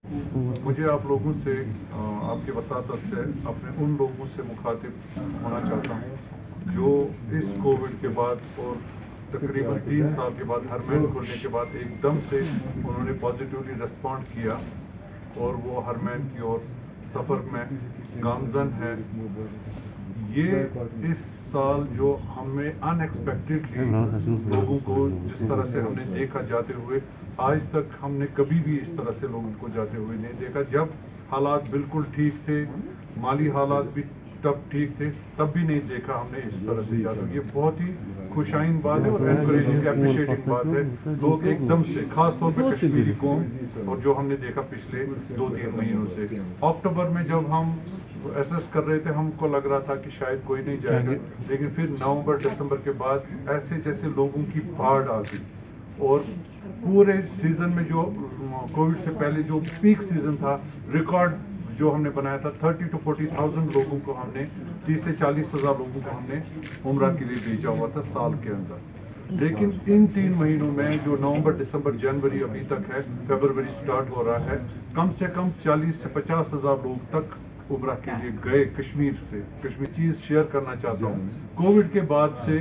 مجھے آپ لوگوں سے آپ کی وساطت سے اپنے ان لوگوں سے مخاطب ہونا چاہتا ہوں جو اس کووڈ کے بعد اور تقریباً 3 سال کے بعد ہرمین کھولنے کے بعد ایک دم سے انہوں نے پازیٹیولی ریسپونڈ کیا اور وہ ہرمین کی اور سفر میں گامزن ہے. یہ اس سال جو ہمیں ان ایکسپیکٹڈلی لوگوں کو جس طرح سے ہم نے دیکھا جاتے ہوئے آج تک ہم نے کبھی بھی اس طرح سے لوگوں کو جاتے ہوئے نہیں دیکھا. جب حالات بالکل ٹھیک تھے، مالی حالات بھی تب ٹھیک تھے، تب بھی نہیں دیکھا ہم نے اس طرح سے جاتے ہوئے. یہ بہت ہی خوشائن بات ہے اور انکریجنگ اپریشیٹنگ بات ہے. لوگ ایک دم سے خاص طور پہ کشمیری قوم اور جو ہم نے دیکھا پچھلے 2-3 مہینوں سے اکتوبر میں جب ہم ایسس کر رہے تھے ہم کو لگ رہا تھا کہ شاید کوئی نہیں جائے گا، لیکن پھر نومبر دسمبر کے بعد ایسے جیسے لوگوں کی بھاڑ آ گئی اور پورے سیزن میں جو کووڈ سے پہلے جو پیک سیزن تھا ریکارڈ جو ہم نے بنایا تھا 30,000 to 40,000 لوگوں کو ہم نے 30 سے 40,000 لوگوں کو ہم نے عمرہ کے لیے بھیجا ہوا تھا سال کے اندر. لیکن ان 3 مہینوں میں جو نومبر دسمبر جنوری ابھی تک ہے، فیبروری سٹارٹ ہو رہا ہے، کم سے کم 40 سے 50,000 لوگ تک عمرہ کے لیے گئے کشمیر سے. کشمیر چیز شیئر کرنا چاہتا ہوں، کووڈ کے بعد سے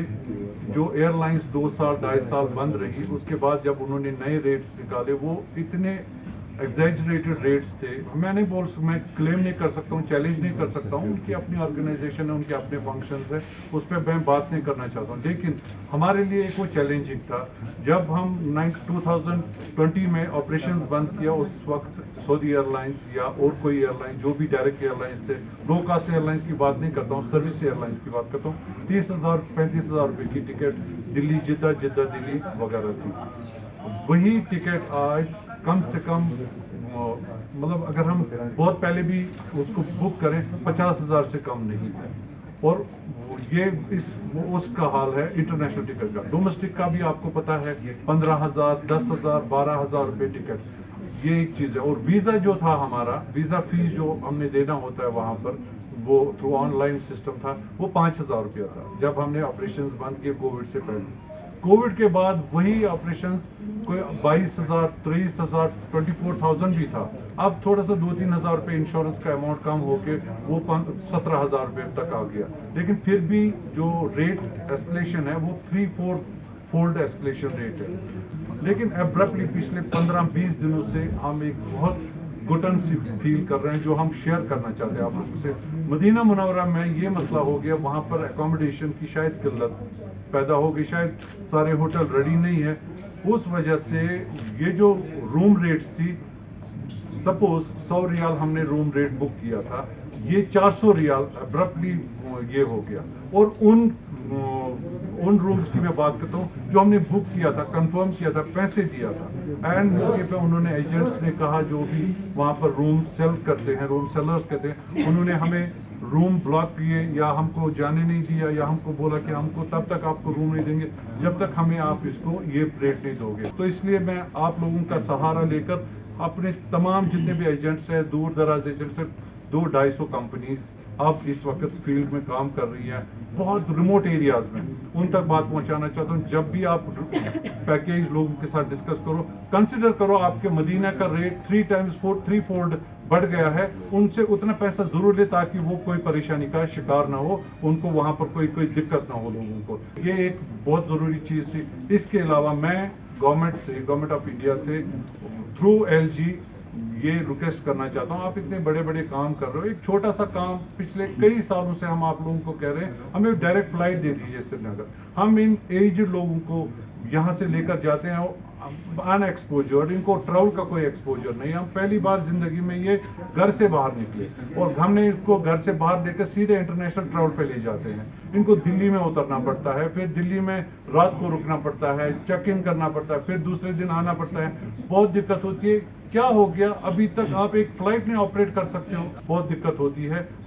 جو ایئر لائنز 2 سال 2.5 سال بند رہی، اس کے بعد جب انہوں نے نئے ریٹس نکالے وہ اتنے ایگزیجریٹڈ ریٹس تھے. میں کلیم نہیں کر سکتا ہوں، چیلنج نہیں کر سکتا ہوں، ان کی اپنی آرگنائزیشن ہے، ان کے اپنے فنکشنز ہیں، اس پہ میں بات نہیں کرنا چاہتا ہوں. لیکن ہمارے لیے ایک وہ چیلنجنگ تھا جب ہم 2020 میں آپریشنز بند کیا. اس وقت سعودی ایئر لائنز یا اور کوئی ایئر لائن جو بھی ڈائریکٹ ایئر لائنز تھے، لو کاسٹ ایئر لائنز کی بات نہیں کرتا ہوں، سروس ایئر لائنز کی بات کرتا ہوں، 30,000 35,000 روپے کی ٹکٹ دلی جدہ دلی وغیرہ تھی. وہی ٹکٹ آج کم سے کم مطلب اگر ہم بہت پہلے بھی اس کو بک کریں 50,000 سے کم نہیں ہے. اور یہ اس کا حال ہے انٹرنیشنل ٹکٹ کا. ڈومیسٹک کا بھی آپ کو پتا ہے 15,000 10,000 12,000 روپے ٹکٹ. یہ ایک چیز ہے. اور ویزا جو تھا ہمارا ویزا فیس جو ہم نے دینا ہوتا ہے وہاں پر وہ تھرو آن لائن سسٹم تھا، وہ 5,000 روپیہ تھا جب ہم نے آپریشنز بند کیے کووڈ سے پہلے. کووڈ کے بعد وہی آپریشنز کوئی 22,000 23,000 24,000 بھی تھا. اب تھوڑا سا 2-3 ہزار روپے انشورنس کا اماؤنٹ کم ہو کے وہ 17,000 روپے تک آ گیا. لیکن پھر بھی جو ریٹ ایسکلیشن ہے وہ 3-4 فولڈ ایسکلیشن ریٹ ہے. لیکن ابرپٹلی پچھلے 15-20 دنوں سے ہم ایک بہت گھٹن سی فیل کر رہے ہیں جو ہم شیئر کرنا چاہتے ہیں آپ لوگوں سے. مدینہ منورہ میں یہ مسئلہ ہو گیا، وہاں پر اکوموڈیشن کی شاید قلت پیدا ہو گئی، شاید سارے ہوٹل ریڈی نہیں ہے. اس وجہ سے یہ جو روم ریٹس تھی، سپوز 100 ریال ہم نے روم ریٹ بک کیا تھا، یہ 400 ریال ابرپٹلی یہ ہو گیا. اور ان رومز کی میں بات کرتا ہوں جو ہم نے بک کیا تھا، کنفرم کیا تھا، پیسے دیا تھا، اینڈ موقع پہ انہوں نے ایجنٹس نے کہا جو بھی وہاں پر روم سیل کرتے ہیں، روم سیلرز کہتے ہیں، انہوں نے ہمیں روم بلاک کیے یا ہم کو جانے نہیں دیا یا ہم کو بولا کہ ہم کو تب تک آپ کو روم نہیں دیں گے جب تک ہمیں آپ اس کو یہ ریٹ نہیں دو گے. تو اس لیے میں آپ لوگوں کا سہارا لے کر اپنے تمام جتنے بھی ایجنٹس ہیں، دور دراز ایجنٹس ہیں، 200-250 کمپنیز اب اس وقت فیلڈ میں کام کر رہی ہیں بہت ریموٹ ایریاز میں، ان تک بات پہنچانا چاہتا ہوں. جب بھی آپ پیکیج لوگوں کے ساتھ ڈسکس کرو، کنسیڈر کرو آپ کے مدینہ کا ریٹ 3 فولڈ بڑھ گیا ہے، ان سے اتنا پیسہ ضرور لے تاکہ وہ کوئی پریشانی کا شکار نہ ہو، ان کو وہاں پر کوئی دقت نہ ہو لوگوں کو. یہ ایک بہت ضروری چیز تھی. اس کے علاوہ میں گورنمنٹ آف انڈیا سے تھرو LG یہ ریکویسٹ کرنا چاہتا ہوں. آپ اتنے بڑے بڑے کام کر رہے ہو، ایک چھوٹا سا کام پچھلے کئی سالوں سے ہم آپ لوگوں کو کہہ رہے ہیں ہمیں ڈائریکٹ فلائٹ دے دیجیے سری نگر. ہم ان ایجڈ لوگوں کو یہاں سے لے کر جاتے ہیں ان ایکسپوجر، ان کو ٹریول کا کوئی ایکسپوجر نہیں. ہم پہلی بار زندگی میں یہ گھر سے باہر نکلے اور ہم نے ان کو گھر سے باہر لے کر سیدھے انٹرنیشنل ٹریول پہ لے جاتے ہیں. ان کو دلی میں اترنا پڑتا ہے، پھر دلی میں رات کو رکنا پڑتا ہے، چیک ان کرنا پڑتا ہے، پھر دوسرے دن آنا پڑتا ہے. بہت دقت ہوتی ہے. کیا ہو گیا ابھی تک آپ ایک فلائٹ نہیں آپریٹ کر سکتے ہو، بہت دقت ہوتی ہے.